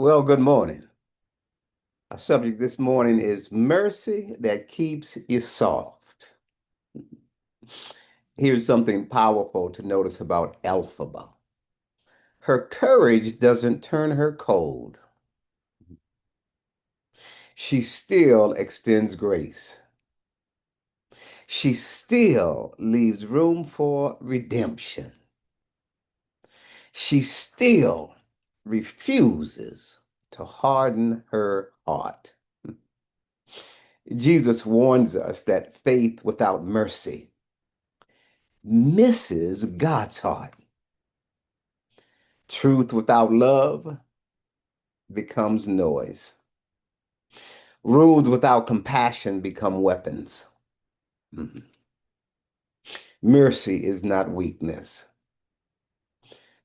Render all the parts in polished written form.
Well, good morning. Our subject this morning is mercy that keeps you soft. Here's something powerful to notice about Elphaba. Her courage doesn't turn her cold. She still extends grace. She still leaves room for redemption. She still refuses to harden her heart. Jesus warns us that faith without mercy misses God's heart. Truth without love becomes noise. Rules without compassion become weapons. Mhm. Mercy is not weakness.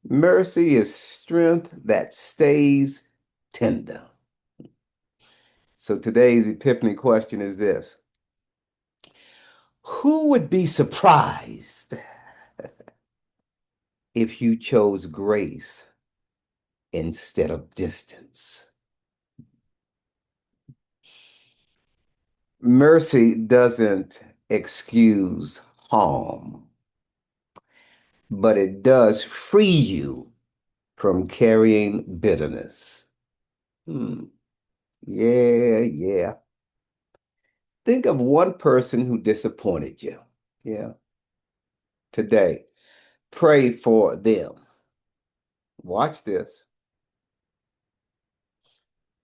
Mercy is strength that stays tender. So today's Epiphany question is this: who would be surprised if you chose grace instead of distance? Mercy doesn't excuse harm, but it does free you from carrying bitterness. Hmm. Yeah, yeah. Think of one person who disappointed you. Yeah. Today, pray for them. Watch this.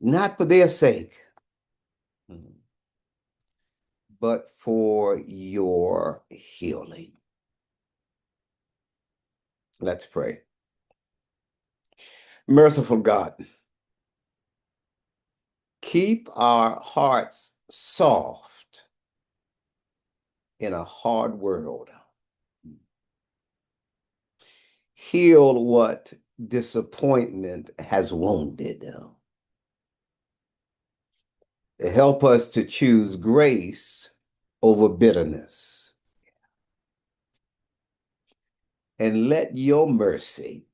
Not for their sake, but for your healing. Let's pray. Merciful God, keep our hearts soft in a hard world. Heal what disappointment has wounded. Help us to choose grace over bitterness. And let your mercy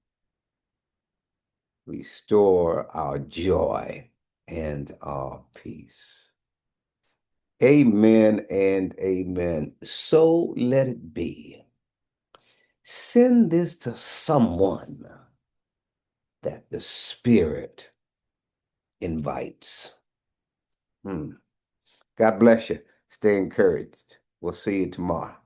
restore our joy and our peace. Amen and amen. So let it be. Send this to someone that the Spirit invites. God bless you. Stay encouraged. We'll see you tomorrow.